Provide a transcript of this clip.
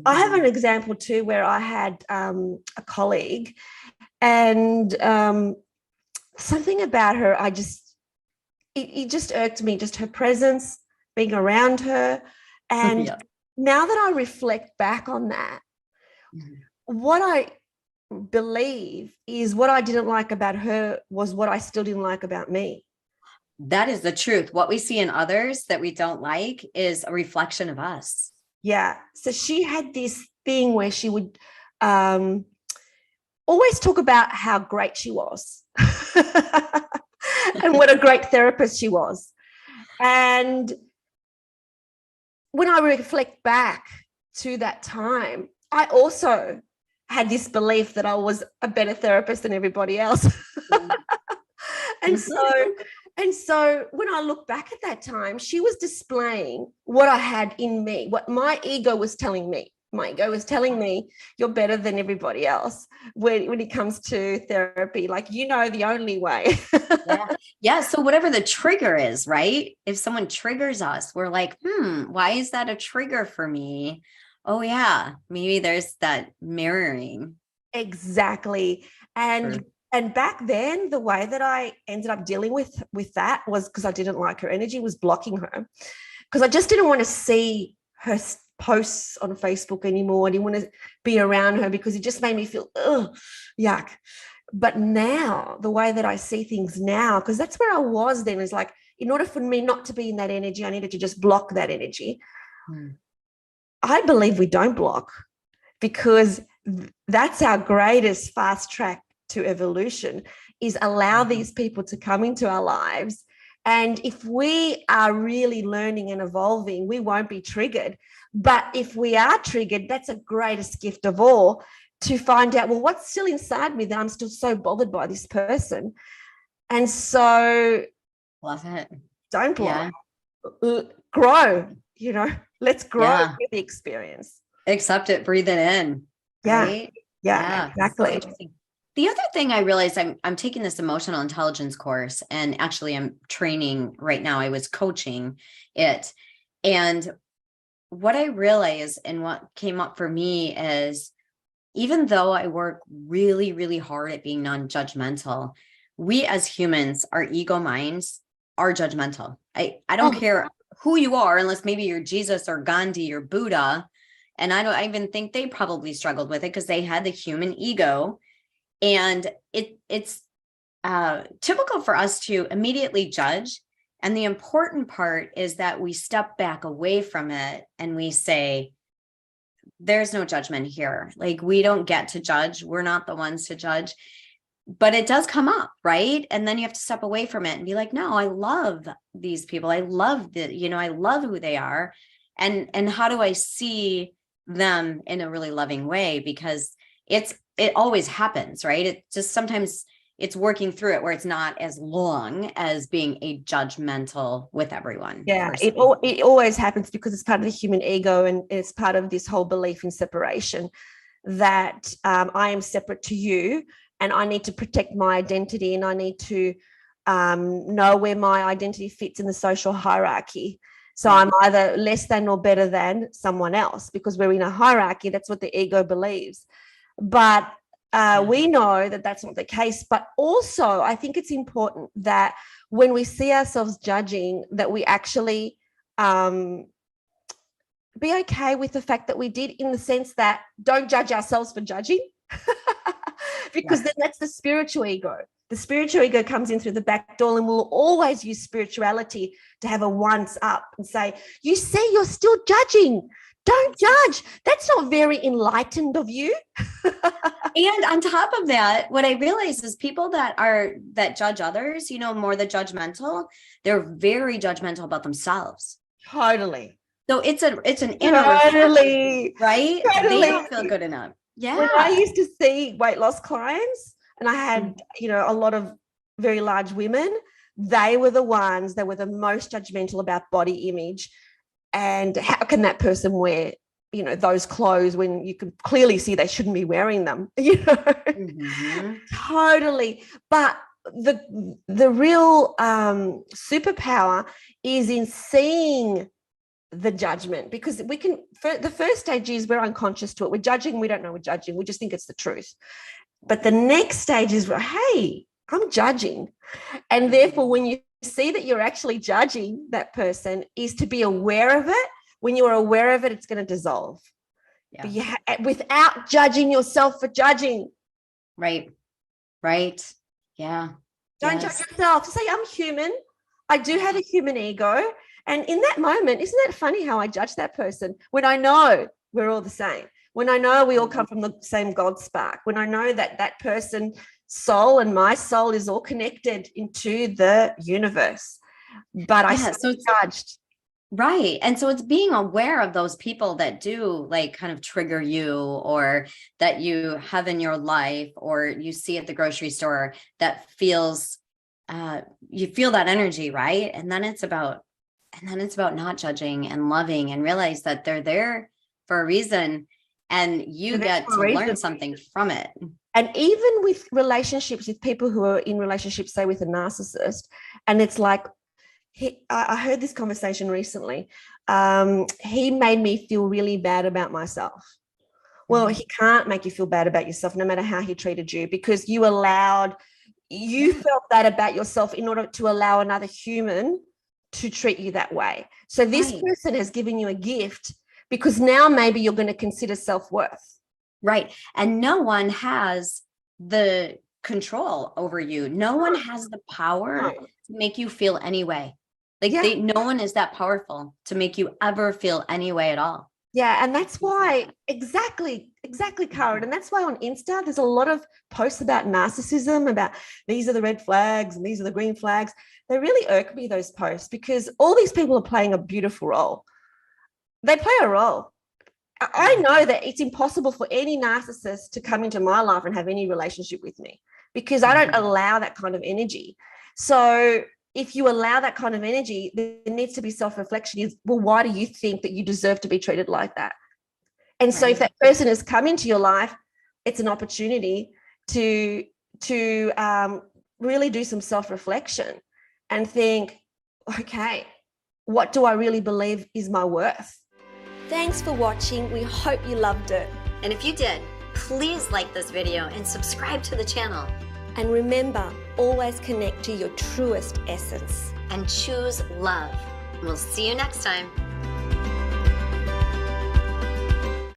I have an example too, where I had a colleague, and something about her, it just irked me, just her presence, being around her. And Yeah. now that I reflect back on that, what I believe is what I didn't like about her was what I still didn't like about me. That is the truth. What we see in others that we don't like is a reflection of us. Yeah. So she had this thing where she would always talk about how great she was and what a great therapist she was. And when I reflect back to that time, I also had this belief that I was a better therapist than everybody else. and so and so when I look back at that time, she was displaying what I had in me, what my ego was telling me. My ego was telling me, you're better than everybody else when it comes to therapy. Like, the only way. Yeah. Yeah. So whatever the trigger is, right? If someone triggers us, we're like, why is that a trigger for me? Oh yeah. Maybe there's that mirroring. Exactly. And Sure. and back then, the way that I ended up dealing with that was because I didn't like her energy, was blocking her, because I just didn't want to see her posts on Facebook anymore. I didn't want to be around her because it just made me feel, yuck. But now, the way that I see things now, because that's where I was then, is like, in order for me not to be in that energy, I needed to just block that energy. I believe we don't block, because that's our greatest fast track to evolution, is allow these people to come into our lives. And if we are really learning and evolving, we won't be triggered. But if we are triggered, that's a greatest gift of all, to find out, well, what's still inside me that I'm still so bothered by this person. And so Love it. don't block, grow, let's grow with the experience. Accept it, breathe it in. Yeah. Right. Yeah, exactly. So interesting. The other thing I realized, I'm taking this emotional intelligence course, and actually I'm training right now. I was coaching it. And what I realized and what came up for me is, even though I work really, really hard at being non-judgmental, we as humans, our ego minds are judgmental. I don't care who you are, unless maybe you're Jesus or Gandhi or Buddha. And I even think they probably struggled with it because they had the human ego. And it's typical for us to immediately judge. And the important part is that we step back away from it and we say, there's no judgment here. Like, we don't get to judge. We're not the ones to judge. But it does come up, right? And then you have to step away from it and be like, no, I love these people. I love I love who they are. And how do I see them in a really loving way? Because it always happens, right? It just sometimes it's working through it where it's not as long as being a judgmental with everyone. Yeah, it always happens because it's part of the human ego, and it's part of this whole belief in separation, that I am separate to you and I need to protect my identity, and I need to know where my identity fits in the social hierarchy. So I'm either less than or better than someone else, because we're in a hierarchy. That's what the ego believes. But we know that that's not the case. But also, I think it's important that when we see ourselves judging, that we actually be okay with the fact that we did, in the sense that don't judge ourselves for judging. Because then that's the spiritual ego. The spiritual ego comes in through the back door, and will always use spirituality to have a once up and say, you see, you're still judging. Don't judge. That's not very enlightened of you. And on top of that, what I realize is people that judge others, more the judgmental, they're very judgmental about themselves. Totally. So it's an inner reflection, right? They don't feel good enough. Yeah. When I used to see weight loss clients, and I had, a lot of very large women, they were the ones that were the most judgmental about body image. And how can that person wear, those clothes when you can clearly see they shouldn't be wearing them, Totally. But the real superpower is in seeing the judgment, because we can, the first stage is we're unconscious to it. We're judging. We don't know we're judging. We just think it's the truth. But the next stage is, hey, I'm judging. And therefore, when you see that you're actually judging that person, is to be aware of it. When you're aware of it, it's going to dissolve. Yeah. But without judging yourself for judging. Right. Yeah. Don't judge yourself. Say, I'm human. I do have a human ego. And in that moment, isn't that funny how I judge that person when I know we're all the same? When I know we all come from the same God spark, when I know that that person's soul and my soul is all connected into the universe, but I still judged. Right. And so it's being aware of those people that do like kind of trigger you, or that you have in your life, or you see at the grocery store that feels, you feel that energy, right? And then it's about not judging and loving, and realize that they're there for a reason, and you get to learn something from it. And even with relationships, with people who are in relationships, say with a narcissist, and it's like, I heard this conversation recently. He made me feel really bad about myself. Well, he can't make you feel bad about yourself, no matter how he treated you, because you felt that about yourself in order to allow another human to treat you that way. So this person has given you a gift, because now maybe you're going to consider self-worth. Right. And no one has the control over you. No one has the power to make you feel any way. Like no one is that powerful to make you ever feel any way at all. Yeah. And that's why, exactly, Caryn. And that's why on Insta, there's a lot of posts about narcissism, about these are the red flags and these are the green flags. They really irk me, those posts, because all these people are playing a beautiful role. They play a role. I know that it's impossible for any narcissist to come into my life and have any relationship with me, because I don't allow that kind of energy. So if you allow that kind of energy, there needs to be self-reflection. Is, well, why do you think that you deserve to be treated like that? And so if that person has come into your life, it's an opportunity to really do some self-reflection and think, okay, what do I really believe is my worth? Thanks for watching. We hope you loved it. And if you did, please like this video and subscribe to the channel. And remember, always connect to your truest essence. And choose love. We'll see you next time.